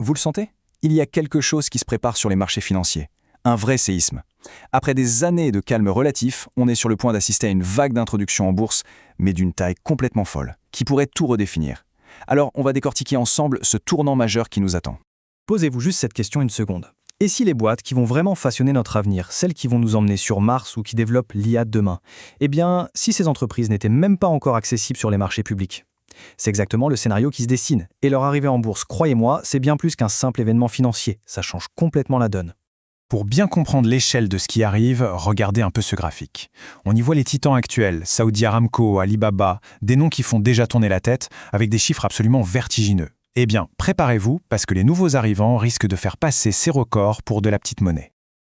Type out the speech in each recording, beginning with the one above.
Vous le sentez? Il y a quelque chose qui se prépare sur les marchés financiers. Un vrai séisme. Après des années de calme relatif, on est sur le point d'assister à une vague d'introduction en bourse, mais d'une taille complètement folle, qui pourrait tout redéfinir. Alors, on va décortiquer ensemble ce tournant majeur qui nous attend. Posez-vous juste cette question une seconde. Et si les boîtes qui vont vraiment façonner notre avenir, celles qui vont nous emmener sur Mars ou qui développent l'IA de demain, eh bien, si ces entreprises n'étaient même pas encore accessibles sur les marchés publics? C'est exactement le scénario qui se dessine. Et leur arrivée en bourse, croyez-moi, c'est bien plus qu'un simple événement financier. Ça change complètement la donne. Pour bien comprendre l'échelle de ce qui arrive, regardez un peu ce graphique. On y voit les titans actuels, Saudi Aramco, Alibaba, des noms qui font déjà tourner la tête, avec des chiffres absolument vertigineux. Eh bien, préparez-vous, parce que les nouveaux arrivants risquent de faire passer ces records pour de la petite monnaie.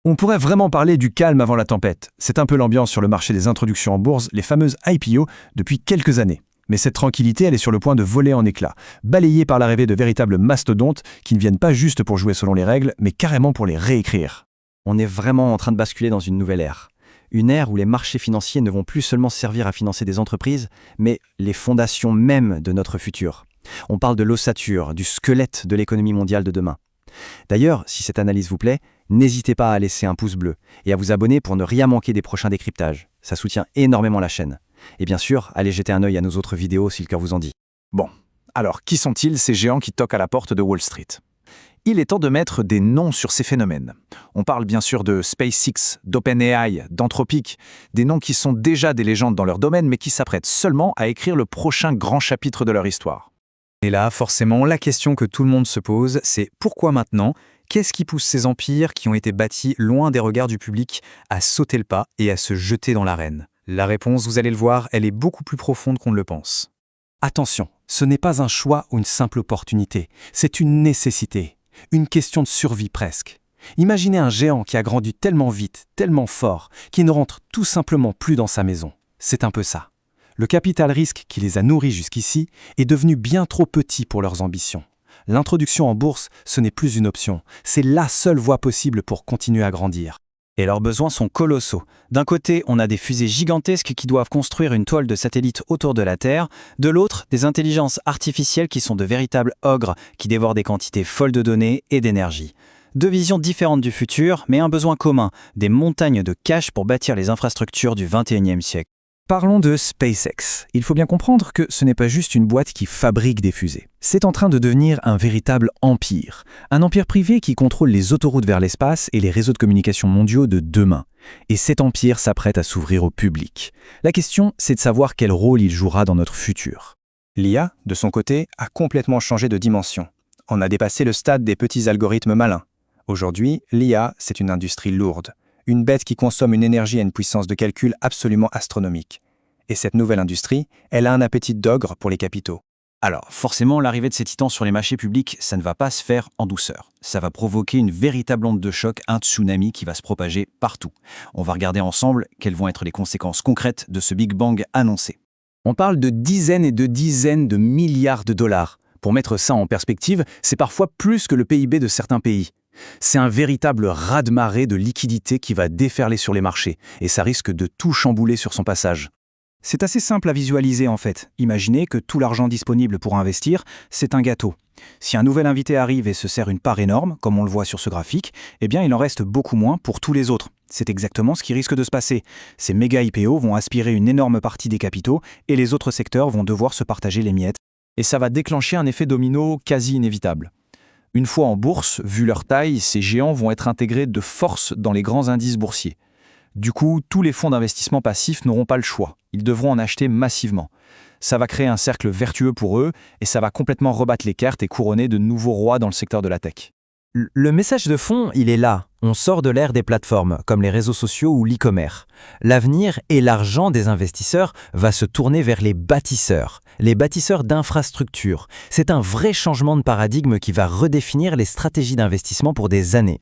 On pourrait vraiment parler du calme avant la tempête. C'est un peu l'ambiance sur le marché des introductions en bourse, les fameuses IPO, depuis quelques années. Mais cette tranquillité, elle est sur le point de voler en éclats, balayée par l'arrivée de véritables mastodontes qui ne viennent pas juste pour jouer selon les règles, mais carrément pour les réécrire. On est vraiment en train de basculer dans une nouvelle ère. Une ère où les marchés financiers ne vont plus seulement servir à financer des entreprises, mais les fondations mêmes de notre futur. On parle de l'ossature, du squelette de l'économie mondiale de demain. D'ailleurs, si cette analyse vous plaît, n'hésitez pas à laisser un pouce bleu et à vous abonner pour ne rien manquer des prochains décryptages. Ça soutient énormément la chaîne. Et bien sûr, allez jeter un œil à nos autres vidéos si le cœur vous en dit. Bon, alors qui sont-ils ces géants qui toquent à la porte de Wall Street? Il est temps de mettre des noms sur ces phénomènes. On parle bien sûr de SpaceX, d'OpenAI, d'Anthropic, des noms qui sont déjà des légendes dans leur domaine mais qui s'apprêtent seulement à écrire le prochain grand chapitre de leur histoire. Et là, forcément, la question que tout le monde se pose, c'est pourquoi maintenant? Qu'est-ce qui pousse ces empires qui ont été bâtis loin des regards du public à sauter le pas et à se jeter dans l'arène? La réponse, vous allez le voir, elle est beaucoup plus profonde qu'on ne le pense. Attention, ce n'est pas un choix ou une simple opportunité, c'est une nécessité, une question de survie presque. Imaginez un géant qui a grandi tellement vite, tellement fort, qu'il ne rentre tout simplement plus dans sa maison. C'est un peu ça. Le capital risque qui les a nourris jusqu'ici est devenu bien trop petit pour leurs ambitions. L'introduction en bourse, ce n'est plus une option, c'est la seule voie possible pour continuer à grandir. Et leurs besoins sont colossaux. D'un côté, on a des fusées gigantesques qui doivent construire une toile de satellites autour de la Terre. De l'autre, des intelligences artificielles qui sont de véritables ogres qui dévorent des quantités folles de données et d'énergie. Deux visions différentes du futur, mais un besoin commun, des montagnes de cash pour bâtir les infrastructures du XXIe siècle. Parlons de SpaceX. Il faut bien comprendre que ce n'est pas juste une boîte qui fabrique des fusées. C'est en train de devenir un véritable empire. Un empire privé qui contrôle les autoroutes vers l'espace et les réseaux de communication mondiaux de demain. Et cet empire s'apprête à s'ouvrir au public. La question, c'est de savoir quel rôle il jouera dans notre futur. L'IA, de son côté, a complètement changé de dimension. On a dépassé le stade des petits algorithmes malins. Aujourd'hui, l'IA, c'est une industrie lourde. Une bête qui consomme une énergie à une puissance de calcul absolument astronomique. Et cette nouvelle industrie, elle a un appétit d'ogre pour les capitaux. Alors, forcément, l'arrivée de ces titans sur les marchés publics, ça ne va pas se faire en douceur. Ça va provoquer une véritable onde de choc, un tsunami qui va se propager partout. On va regarder ensemble quelles vont être les conséquences concrètes de ce Big Bang annoncé. On parle de dizaines et de dizaines de milliards de dollars. Pour mettre ça en perspective, c'est parfois plus que le PIB de certains pays. C'est un véritable raz-de-marée de liquidités qui va déferler sur les marchés, et ça risque de tout chambouler sur son passage. C'est assez simple à visualiser en fait. Imaginez que tout l'argent disponible pour investir, c'est un gâteau. Si un nouvel invité arrive et se sert une part énorme, comme on le voit sur ce graphique, eh bien il en reste beaucoup moins pour tous les autres. C'est exactement ce qui risque de se passer. Ces méga IPO vont aspirer une énorme partie des capitaux et les autres secteurs vont devoir se partager les miettes. Et ça va déclencher un effet domino quasi inévitable. Une fois en bourse, vu leur taille, ces géants vont être intégrés de force dans les grands indices boursiers. Du coup, tous les fonds d'investissement passifs n'auront pas le choix. Ils devront en acheter massivement. Ça va créer un cercle vertueux pour eux et ça va complètement rebattre les cartes et couronner de nouveaux rois dans le secteur de la tech. Le message de fond, il est là. On sort de l'ère des plateformes, comme les réseaux sociaux ou l'e-commerce. L'avenir et l'argent des investisseurs va se tourner vers les bâtisseurs d'infrastructures. C'est un vrai changement de paradigme qui va redéfinir les stratégies d'investissement pour des années.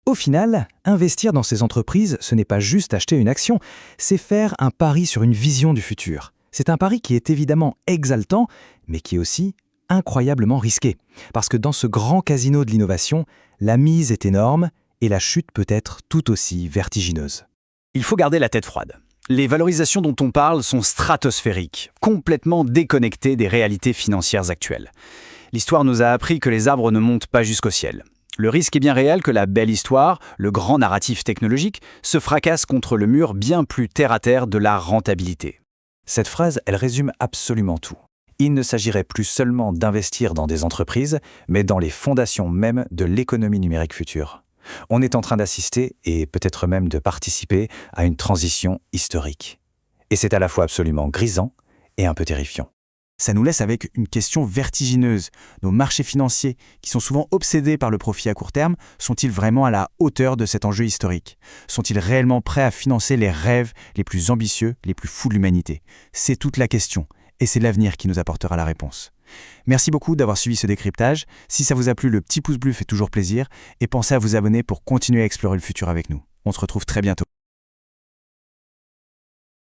Au final, investir dans ces entreprises, ce n'est pas juste acheter une action, c'est faire un pari sur une vision du futur. C'est un pari qui est évidemment exaltant, mais qui est aussi incroyablement risqué. Parce que dans ce grand casino de l'innovation, la mise est énorme et la chute peut être tout aussi vertigineuse. Il faut garder la tête froide. Les valorisations dont on parle sont stratosphériques, complètement déconnectées des réalités financières actuelles. L'histoire nous a appris que les arbres ne montent pas jusqu'au ciel. Le risque est bien réel que la belle histoire, le grand narratif technologique, se fracasse contre le mur bien plus terre-à-terre de la rentabilité. Cette phrase, elle résume absolument tout. Il ne s'agirait plus seulement d'investir dans des entreprises, mais dans les fondations même de l'économie numérique future. On est en train d'assister, et peut-être même de participer, à une transition historique. Et c'est à la fois absolument grisant et un peu terrifiant. Ça nous laisse avec une question vertigineuse. Nos marchés financiers, qui sont souvent obsédés par le profit à court terme, sont-ils vraiment à la hauteur de cet enjeu historique? Sont-ils réellement prêts à financer les rêves les plus ambitieux, les plus fous de l'humanité? C'est toute la question, et c'est l'avenir qui nous apportera la réponse. Merci beaucoup d'avoir suivi ce décryptage. Si ça vous a plu, le petit pouce bleu fait toujours plaisir, et pensez à vous abonner pour continuer à explorer le futur avec nous. On se retrouve très bientôt.